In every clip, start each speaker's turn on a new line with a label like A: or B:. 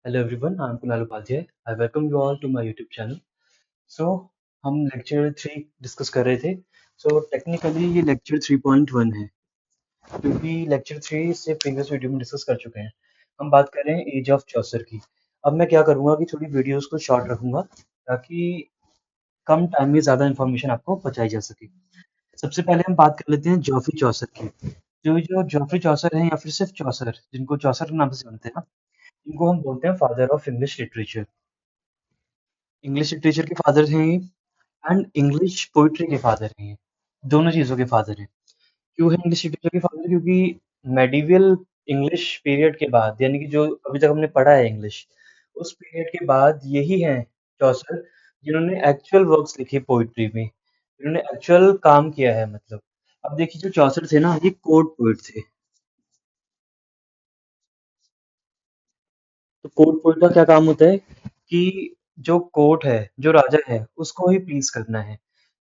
A: Hello everyone, I'm Kunal Upadhyay. I welcome you all to my YouTube channel. So हम lecture 3 discuss कर रहे थे. Technically ये lecture 3.1 है क्योंकि लेक्चर 3 से प्रीवियस वीडियो में डिस्कस कर चुके हैं. हम बात कर रहे हैं एज ऑफ चौसर की. अब मैं क्या करूँगा कि थोड़ी वीडियोस को शॉर्ट रखूँगा ताकि कम टाइम में ज़्यादा इन्फॉर्मेशन आपको पहुँचाई जा सके. सबसे पहले हम बात कर लेते हैं जॉफरी चौसर की. जो जॉफरी चौसर हैं या फिर सिर्फ चौसर, जिनको चौसर के नाम से जानते हैं ना, इनको हम बोलते हैं father of English literature. English literature के फादर हैं ये एंड इंग्लिश पोइट्री के फादर हैं ये. दोनों चीज़ों के फादर हैं. क्यों है इंग्लिश लिटरेचर के फादर? क्योंकि मेडिवल इंग्लिश पीरियड के बाद, यानी कि जो अभी तक हमने पढ़ा है इंग्लिश, उस पीरियड के बाद यही हैं चौसर जिन्होंने एक्चुअल वर्क्स लिखे पोइट्री में, जिन्होंने एक्चुअल काम किया है. मतलब अब देखिए, जो चौसर थे ना, ये कोर्ट पोइट थे. तो कोर्ट पोइट का क्या काम होता है कि जो कोर्ट है, जो राजा है, उसको ही प्लीज करना है.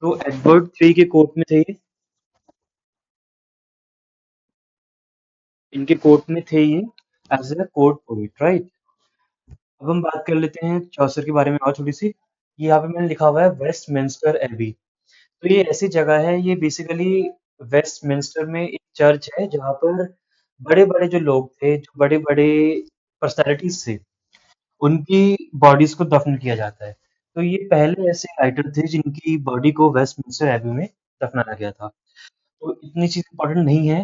A: तो एडवर्ड थ्री के कोर्ट में थे ये. इनके कोर्ट में थे ये as a court poet, right. अब हम बात कर लेते हैं चौसर के बारे में और थोड़ी सी. ये यहाँ पे मैंने लिखा हुआ है वेस्टमिंस्टर एबी. तो ये ऐसी जगह है, ये बेसिकली वेस्टमिंस्टर में एक चर्च है जहाँ पर बड़े बड़े जो लोग थे, जो बड़े बड़े पर्सनैलिटीज थे, उनकी बॉडीज को दफन किया जाता है. तो ये पहले ऐसे राइटर थे जिनकी बॉडी को वेस्टमिंस्टर एबी में दफनाया गया था. तो इतनी चीज इंपॉर्टेंट नहीं है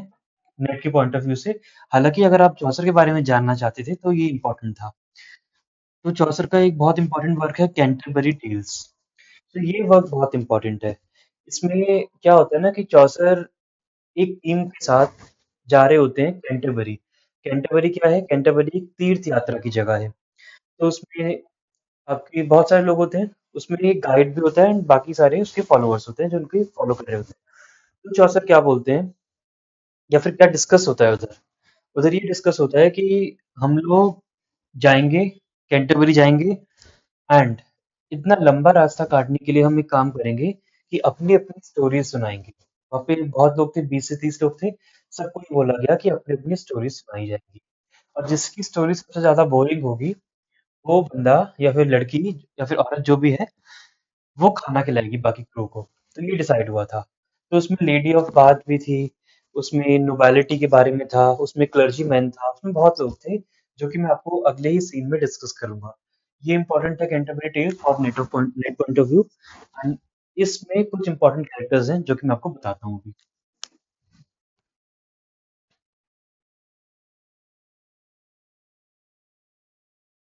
A: नेट के पॉइंट ऑफ व्यू से. हालांकि अगर आप चौसर के बारे में जानना चाहते थे तो ये इंपॉर्टेंट था. तो चौसर का एक बहुत इंपॉर्टेंट वर्क है कैंटरबरी टेल्स. तो ये वर्क बहुत इंपॉर्टेंट है. इसमें क्या होता है ना कि चौसर एक टीम के साथ जा रहे होते हैं कैंटरबरी. कैंटरबरी क्या है? कैंटरबरी एक तीर्थ यात्रा की जगह है. तो उसमें आपके बहुत सारे लोग होते हैं. उसमें एक गाइड भी होता है एंड बाकी सारे उसके फॉलोअर्स होते हैं जो उनके फॉलो कर रहे होते हैं. तो चौसर क्या बोलते हैं या फिर क्या डिस्कस होता है उधर? उधर ये डिस्कस होता है कि हम लोग जाएंगे, कैंटरबरी जाएंगे एंड इतना लंबा रास्ता काटने के लिए हम एक काम करेंगे कि अपनी अपनी स्टोरीज सुनाएंगे. वहाँ पे बहुत लोग थे, 20 से 30 लोग थे. सबको ये बोला गया कि अपनी अपनी स्टोरीज सुनाई जाएंगी. और जिसकी स्टोरी सबसे ज्यादा बोरिंग होगी, वो बंदा या फिर लड़की या फिर औरत जो भी है, वो खाना खिलाएगी बाकी क्रू को. तो ये डिसाइड हुआ था. तो उसमें लेडी ऑफ बाथ भी थी, उसमें नोबिलिटी के बारे में था, उसमें क्लर्जी मैन था, उसमें बहुत लोग थे जो कि मैं आपको अगले ही सीन में डिस्कस करूंगा. ये इंपॉर्टेंट है कैंटरबरी टेल्स और net point of view. And इसमें कुछ इंपॉर्टेंट कैरेक्टर्स हैं जो कि मैं आपको बताता हूँ अभी.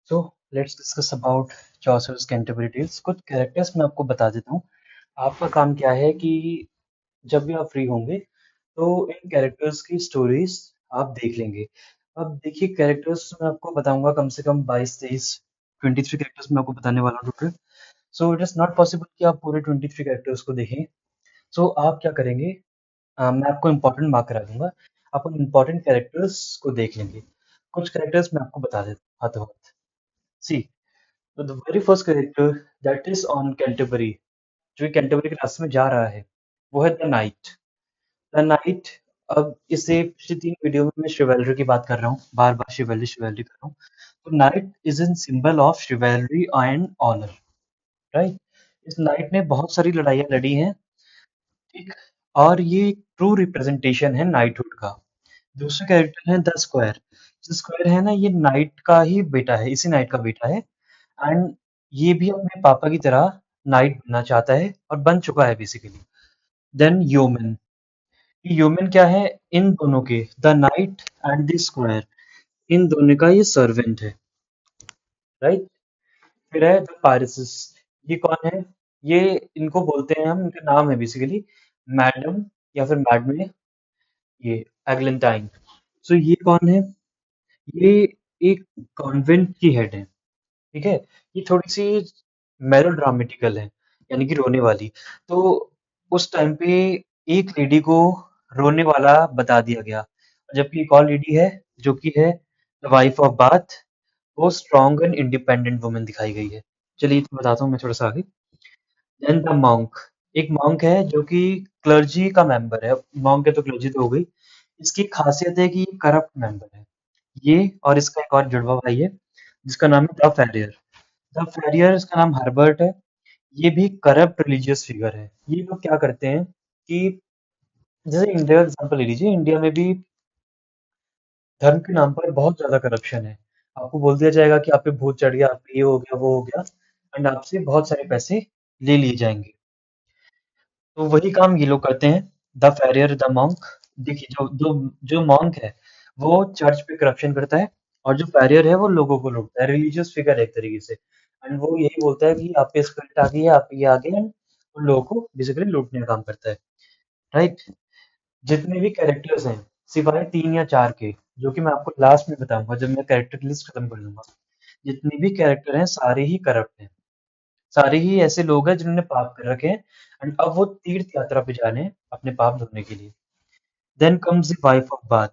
A: So let's discuss about Chaucer's Canterbury Tales. कुछ कैरेक्टर्स मैं आपको बता देता हूँ. आपका काम क्या है कि जब भी आप फ्री होंगे तो इन कैरेक्टर्स की स्टोरीज आप देख लेंगे. अब देखिए, कैरेक्टर्स मैं आपको बताऊंगा कम से कम 22 23, 23 कैरेक्टर्स मैं आपको बताने वाला हूँ total. So it is not possible कि आप पूरे 23 कैरेक्टर्स को देखें. सो आप क्या करेंगे, मैं आपको इंपॉर्टेंट मार्क करा दूंगा. आप उन इंपॉर्टेंट कैरेक्टर्स को देख लेंगे. कुछ कैरेक्टर्स मैं आपको बता देता हूँ हाथों हाथ. See, the very first character that is on Canterbury, जो कैंटरबरी के रास्ते में जा रहा है, वो है द नाइट. The night. अब इससे पिछली 3 वीडियो में मैं शिवेलरी की बात कर रहा हूँ, बार बार शिवेलरी शिवेलरी कर रहा हूँ. तो knight is in symbol of chivalry and honour, right. इस नाइट ने बहुत सारी लड़ाइयाँ लड़ी हैं, ठीक. और ये ट्रू रिप्रेजेंटेशन है नाइटहुड का. दूसरा कैरेक्टर है द स्क्वायर. जो स्क्वायर है ना, ये नाइट का ही बेटा है, इसी नाइट का बेटा है. एंड ये भी अपने पापा की तरह नाइट बनना चाहता है और बन चुका है बेसिकली. Then human. ह्यूमन क्या है? इन दोनों के, the knight and the squire, इन दोनों का ये सर्वेंट है, राइट. फिर है द पायरेसिस. ये कौन है? ये, इनको बोलते हैं हम, इनका नाम है बेसिकली मैडम या फिर मैडमे, ये एग्लेंटाइन. सो ये कौन है? ये एक कॉन्वेंट की हेड है, ठीक है. ये थोड़ी सी मेलोड्रामेटिकल है, यानी कि रोने वाली. तो उस टाइम पे एक लेडी को रोने वाला बता दिया गया, जबकि एक और लेडी है जो कि है द वाइफ ऑफ बाथ. वो स्ट्रॉन्ग एंड इंडिपेंडेंट वुमेन दिखाई गई है. चलिए तो बताता हूँ मैं थोड़ा सा आगे. Then the monk. एक मॉन्क है जो कि क्लर्जी का मेंबर है. मॉन्क है तो क्लर्जी तो हो गई. इसकी खासियत है कि ये करप्ट मेंबर है, ये और इसका एक और जुड़वा भाई है. जिसका नाम है द फैरियर। द फैरियर, इसका नाम हर्बर्ट है। ये भी करप्ट रिलीजियस फिगर है। ये लोग क्या करते हैं कि जैसे इंडिया का एग्जांपल ले लीजिए, इंडिया में भी धर्म के नाम पर बहुत ज्यादा करप्शन है। आपको बोल दिया जाएगा कि आप पे भूत चढ़ गया, आप पे ये हो गया, वो हो गया, एंड आपसे बहुत सारे पैसे ले लिए जाएंगे। तो वही काम ये लोग करते हैं। The friar, the monk. देखिए, जो जो जो मॉन्क है वो चर्च पे करप्शन करता है, और जो फैरियर है वो लोगों को लूटता है, रिलीजियस फिगर है एक तरीके से। एंड वो यही बोलता है कि आप पे स्पिरिट आ गई है, आप पे ये आ गए, एंड उन लोगों को बेसिकली लूटने का काम करता है। राइट। जितने भी कैरेक्टर्स हैं, सिवाय 3 या 4 के, जो कि मैं आपको लास्ट में बताऊंगा जब मैं कैरेक्टर की लिस्ट खत्म कर दूंगा, जितने भी कैरेक्टर हैं सारे ही करप्ट हैं। सारे ही ऐसे लोग हैं जिन्होंने पाप कर रखे हैं, एंड अब वो तीर्थ यात्रा पे जा रहे हैं अपने पाप धोने के लिए। Then comes the wife of Bath.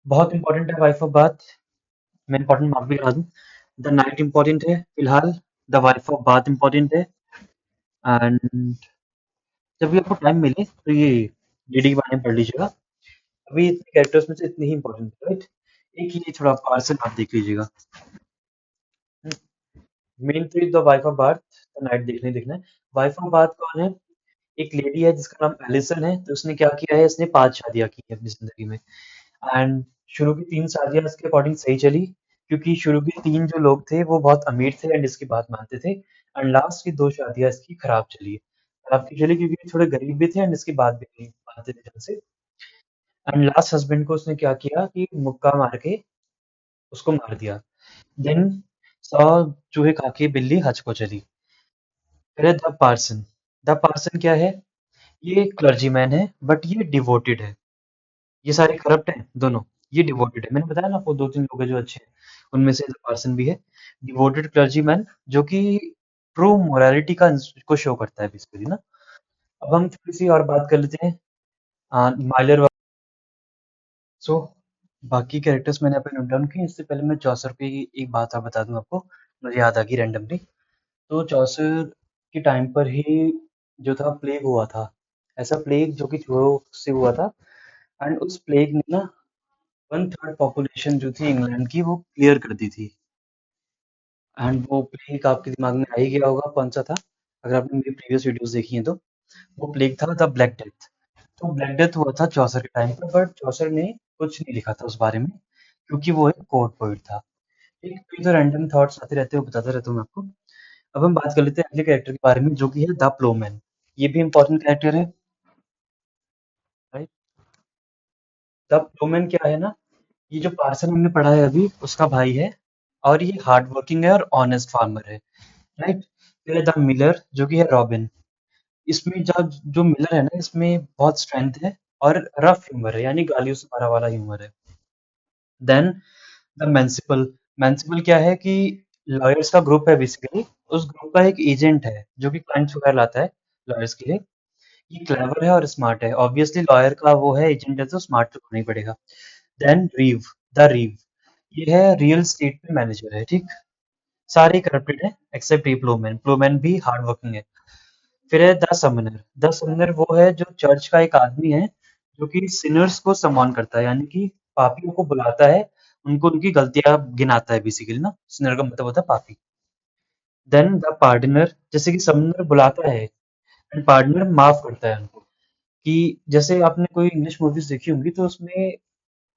A: बहुत इंपॉर्टेंट है वाइफ ऑफ बाथ। मैं इंपॉर्टेंट मार्क भी करा दूं। द नाइट इंपॉर्टेंट है फिलहाल, the wife of Bath important है। एंड जब भी आपको टाइम मिले तो ये डीडी के बारे में पढ़ लीजिएगा। अभी इतने कैरेक्टर्स में से इतने ही इंपॉर्टेंट है, राइट। एक ये थोड़ा पार्सल आप देख लीजिएगा। मेन तो the wife of bath, the night देखना ही देखना है। वाइफ ऑफ बाथ कौन है? एक लेडी है जिसका नाम एलिसन है। तो उसने क्या किया है, इसने 5 शादियाँ की हैं अपनी ज़िंदगी में। एंड शुरू की 3 शादियाँ इसके अकॉर्डिंग सही चली, क्योंकि शुरू के 3 जो लोग थे वो बहुत अमीर थे एंड इसकी बात मानते थे। एंड लास्ट की 2 शादियाँ इसकी खराब चली। खराब क्यों चली? क्योंकि ये थोड़े गरीब भी थे एंड इसकी बात भी नहीं मानते थे ढंग से। एंड लास्ट हस्बैंड को उसने क्या किया कि मुक्का मार के उसको मार दिया। देन 100 चूहे खा के बिल्ली हज को चली। फिर है द पार्सन। द पार्सन क्या है? ये क्लर्जीमैन है, बट ये डिवोटेड है। ये सारे करप्ट हैं दोनों। ये डिवोटेड है। मैंने बताया ना आपको 2-3 लोग हैं जो अच्छे हैं। उनमें से द पार्सन भी है। डिवोटेड क्लर्जीमैन, जो कि ट्रू मोरालिटी का को शो करता है बेसिकली ना। अब हम थोड़ी-सी और बात कर लेते हैं माइलर। सो बाकी कैरेक्टर्स मैंने अपने नोट डाउन किए। इससे पहले मैं चौसर की एक बात और बता दूं आपको, मुझे याद आ गई रैंडमली। तो चौसर के टाइम पर ही जो था प्लेग हुआ था। ऐसा प्लेग जो कि चूहों से हुआ था। एंड उस प्लेग ने ना 1/3 पॉपुलेशन जो थी इंग्लैंड की वो क्लियर कर दी थी। एंड वो प्लेग आपके दिमाग में आ ही गया होगा कौन सा था, अगर आपने मेरी प्रीवियस वीडियोस देखी हैं तो। वो प्लेग था द ब्लैक डेथ। तो ब्लैक डेथ हुआ था चौसर के टाइम पर, बट चौसर ने कुछ नहीं लिखा था उस बारे में, क्योंकि वो एक कोर्ट पोइट था। एक तो ये तो रैंडम थॉट्स आते रहते हैं, वो बताता रहता हूँ मैं आपको। अब हम बात कर लेते हैं अगले कैरेक्टर के बारे में, जो कि है द प्लोमैन। ये भी इंपॉर्टेंट कैरेक्टर है, राइट। द प्लोमैन क्या है ना, ये जो पार्सन हमने पढ़ा है अभी उसका भाई है, और ये हार्ड वर्किंग है और ऑनेस्ट फार्मर है, राइट। फिर है द मिलर, जो कि है रॉबिन। इसमें जो जो मिलर है ना, इसमें बहुत स्ट्रेंथ है और रफ ह्यूमर है, यानी गालियों से भरा वाला ह्यूमर है। Then the मेंसिपल। मेंसिपल क्या है कि लॉयर्स का ग्रुप है बेसिकली। उस ग्रुप का एक एजेंट है जो कि क्लाइंट्स वगैरह लाता है लॉयर्स के लिए। ये क्लेवर है और स्मार्ट है। ऑब्वियसली लॉयर का वो है एजेंट है तो स्मार्ट तो होना ही पड़ेगा। Then रीव, the रीव। ये है रियल स्टेट पे मैनेजर है, ठीक। सारे करप्टेड है एक्सेप्ट ये प्लोमैन। प्लोमैन भी हार्ड वर्किंग है। फिर है द समनर। द समनर वो है जो चर्च का एक आदमी है, जो कि सिनर्स को सम्मान करता है, यानी कि पापियों को बुलाता है, उनको उनकी गलतियां गिनाता है बेसिकली ना। सिनर का मतलब होता है पापी। देन द पार्डनर, जैसे कि समनर बुलाता है एंड पार्डनर माफ करता है उनको। कि जैसे आपने कोई इंग्लिश मूवीज देखी होंगी तो उसमें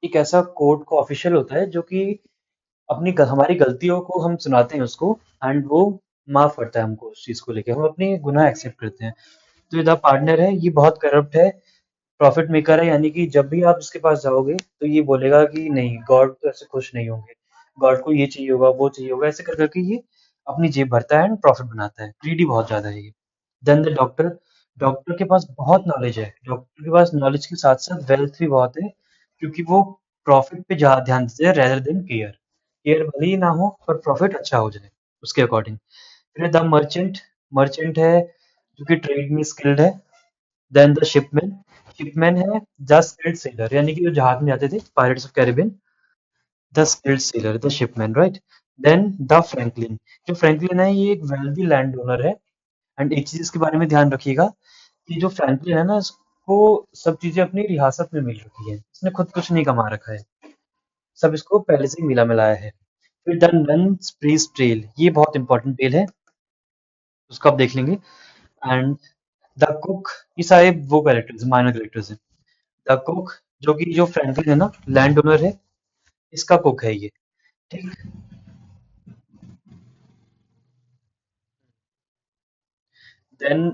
A: एक ऐसा कोर्ट का ऑफिशियल होता है जो कि हमारी गलतियों को हम सुनाते हैं उसको, एंड वो माफ करता है हमको उस चीज को लेके, हम अपने गुनाह एक्सेप्ट करते हैं। तो ये द पार्टनर है, ये बहुत करप्ट है, प्रॉफिट मेकर है, यानी कि जब भी आप इसके पास जाओगे तो ये बोलेगा कि नहीं, गॉड तो ऐसे खुश नहीं होंगे, गॉड को ये चाहिए होगा, वो चाहिए होगा, ऐसे कर करके ये अपनी जेब भरता है एंड प्रॉफिट बनाता है। ग्रीडी बहुत ज्यादा है ये। Then the doctor. डॉक्टर के पास बहुत नॉलेज है। डॉक्टर के पास नॉलेज के साथ साथ वेल्थ भी बहुत है, क्योंकि वो प्रॉफिट पे ज्यादा ध्यान देते हैं रेदर देन केयर। केयर भले ही ना हो पर प्रॉफिट अच्छा हो जाए उसके अकॉर्डिंग। फिर द मर्चेंट। मर्चेंट है जो कि ट्रेड में स्किल्ड है। Then the shipman. शिपमैन है द स्किल्ड सेलर, यानी कि जो जहाज में जाते थे pirates of Caribbean. The skilled sailor, the shipman, right. Then the franklin. जो फ्रैंकलिन है ये एक वेल्दी लैंड ओनर है। एंड एक चीज इसके बारे में ध्यान रखिएगा कि जो फ्रैंकलिन है ना, इसको सब चीजें अपनी रियासत में मिल रखी है, इसने खुद कुछ नहीं कमा रखा है, सब इसको पहले से ही मिला मिलाया है। फिर द नन स्प्रीज ट्रेल, ये बहुत इंपॉर्टेंट टेल है, उसको आप देख लेंगे। एंड द कुक, ये सारे वो कैरेक्टर्स माइनर कैरेक्टर्स हैं। द कुक, जो कि जो फ्रैंकलिन है ना, लैंड ओनर है, इसका कुक है ये। ठीक। देन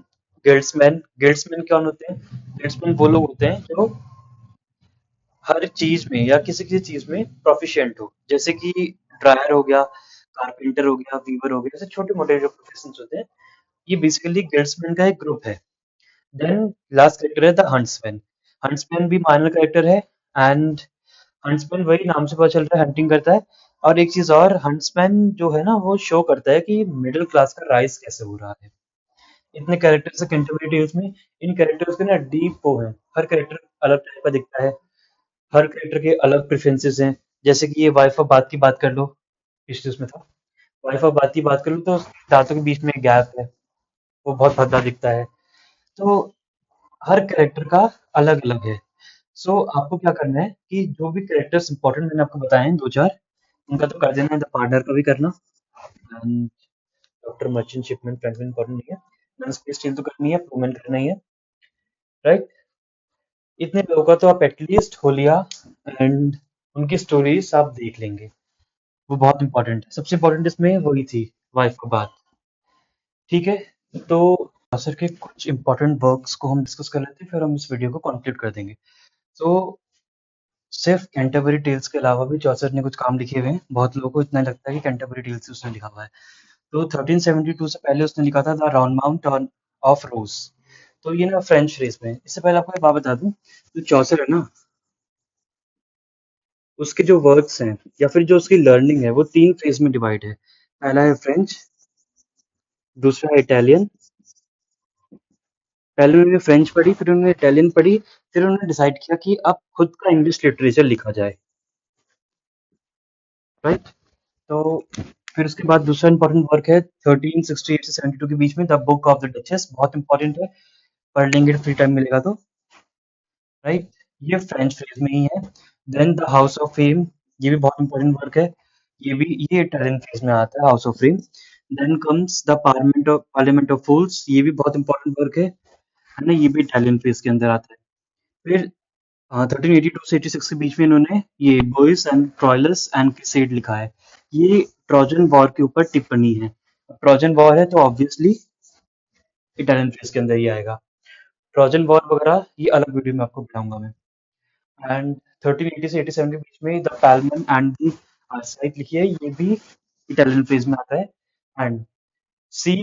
A: गिल्ड्समैन, गिल्ड्समैन कौन होते हैं? गिल्ड्समैन वो लोग होते हैं जो हर चीज में या किसी किसी चीज में प्रोफिशिएंट हो, जैसे कि ड्रायर हो गया, कारपेंटर हो गया, वीवर हो गया, जैसे छोटे मोटे जो प्रोफेशन होते हैं, ये बेसिकली गिल्ड्समैन का एक ग्रुप है। देन लास्ट कैरेक्टर है द हंट्समैन। हंट्समैन भी माइनर कैरेक्टर है। एंड हंट्समैन वही नाम से पता चल रहा है, हंटिंग करता है। और एक चीज और, हंट्समैन जो है ना वो शो करता है कि मिडिल क्लास का राइज कैसे हो रहा है। इतने कैरेक्टर्स है कैंटरबरी टेल्स में। इन कैरेक्टर्स के ना डीप वो है, हर कैरेक्टर अलग टाइप का दिखता है, हर कैरेक्टर के अलग प्रेफरेंसेस हैं। जैसे कि ये वाइफ ऑफ बात की बात कर लो, पिछले उसमें था, वाइफ ऑफ बात की बात कर लो तो दांतों के बीच में गैप है, वो बहुत भद्दा दिखता है। तो हर कैरेक्टर का अलग अलग है। सो आपको क्या करना है कि जो भी कैरेक्टर्स इंपॉर्टेंट मैंने आपको बताए हैं दो चार, उनका तो कर देना है, द पार्टनर का भी करना, and doctor merchant Shipman Franklin important नहीं है, मैंने स्पेस स्टील तो करनी है, प्रूवन करना ही है, राइट। इतने लोगों का तो आप एटलीस्ट होलिया एंड उनकी स्टोरीज आप देख लेंगे, वो बहुत इंपॉर्टेंट है। सबसे इंपॉर्टेंट इसमें वही थी, वाइफ का बात। ठीक है, तो सर के कुछ इंपॉर्टेंट वर्क्स को हम डिस्कस कर लेते हैं, फिर हम इस वीडियो को कंक्लूड कर देंगे। तो सिर्फ कैंटरबरी टेल्स के अलावा भी चौसर ने कुछ काम लिखे हुए हैं। बहुत लोगों को इतना लगता है कि कैंटरबरी टेल्स ही उसने लिखा हुआ है। तो 1372 से पहले उसने लिखा था the round mount on off रोज। तो ये ना फ्रेंच फ्रेज में, इससे पहले आपको एक बात बता दूं, तो चौसर है ना, उसके जो वर्क्स हैं या फिर जो उसकी लर्निंग है वो तीन फेज में डिवाइड है। पहला है फ्रेंच, दूसरा है इटालियन। पहले उन्होंने फ्रेंच पढ़ी, फिर उन्होंने इटालियन पढ़ी, फिर उन्होंने डिसाइड किया कि अब खुद का इंग्लिश लिटरेचर लिखा जाए, राइट। तो फिर उसके बाद दूसरा इंपॉर्टेंट वर्क है 1368 से 72 के बीच में, the book of the duchess, बहुत इंपॉर्टेंट है, पढ़ लेंगे फ्री टाइम मिलेगा तो, राइट। ये फ्रेंच फ्रेज में ही है। Then the house of fame, ये भी बहुत इंपॉर्टेंट वर्क है, ये भी ये इटालियन फेज में आता है, house of fame. Then comes the parliament of fools, ये भी बहुत इंपॉर्टेंट वर्क है ना, ये भी इटालियन फेज के अंदर आता है। फिर 1382 से 86 के बीच में इन्होंने ये बोइस एंड ट्रॉयलस एंड क्रिसेड लिखा है, ये ट्रोजन वॉर के ऊपर टिप्पणी है। ट्रोजन वॉर है तो ऑब्वियसली इटालियन फेज के अंदर ही आएगा। ट्रोजन वॉर वगैरह ये अलग वीडियो में आपको बताऊंगा मैं। एंड 1380 से 87 के बीच में द पैलमन एंड द आर्साइट लिखी है, ये भी इटालियन फेज में आता है। एंड सी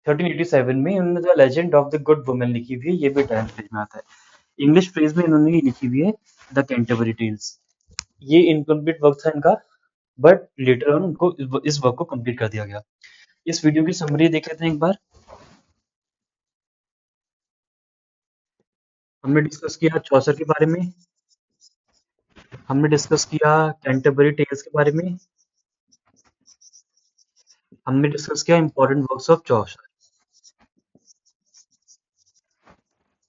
A: 1387 में इन्होंने the legend of the good woman लिखी हुई है, ये भी इटालियन फेज में आता है। इंग्लिश फेज में इन्होंने ये लिखी हुई है, द कैंटरबरी टेल्स। ये इनकम्प्लीट वर्क था इनका, बट लेटर ऑन उनको इस वर्क को कंप्लीट कर दिया गया। इस वीडियो की समरी देख लेते हैं एक बार। हमने डिस्कस किया चौसर के बारे में, हमने डिस्कस किया कैंटरबरी टेल्स के बारे में, हमने डिस्कस किया इंपॉर्टेंट वर्क्स ऑफ चौसर।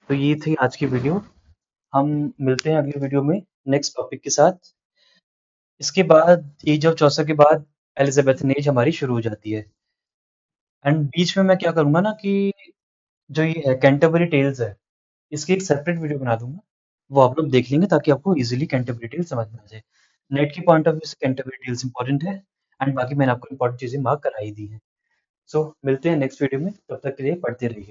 A: तो ये थी आज की वीडियो। हम मिलते हैं अगली वीडियो में नेक्स्ट टॉपिक के साथ। इसके बाद एज ऑफ चौसर के बाद एलिजाबेथन एज हमारी शुरू हो जाती है। एंड बीच में मैं क्या करूंगा ना कि जो ये है कैंटरबरी टेल्स है, इसकी एक सेपरेट वीडियो बना दूंगा, वो आप लोग देख लेंगे ताकि आपको इजीली कैंटरबरी टेल्स समझ में आ जाए। नेट की पॉइंट ऑफ व्यू से कैंटरबरी टेल्स इंपॉर्टेंट है, एंड बाकी मैंने आपको इंपॉर्टेंट चीजें मार्क कराई दी हैं। सो मिलते हैं नेक्स्ट वीडियो में, तब तक के लिए पढ़ते रहिए।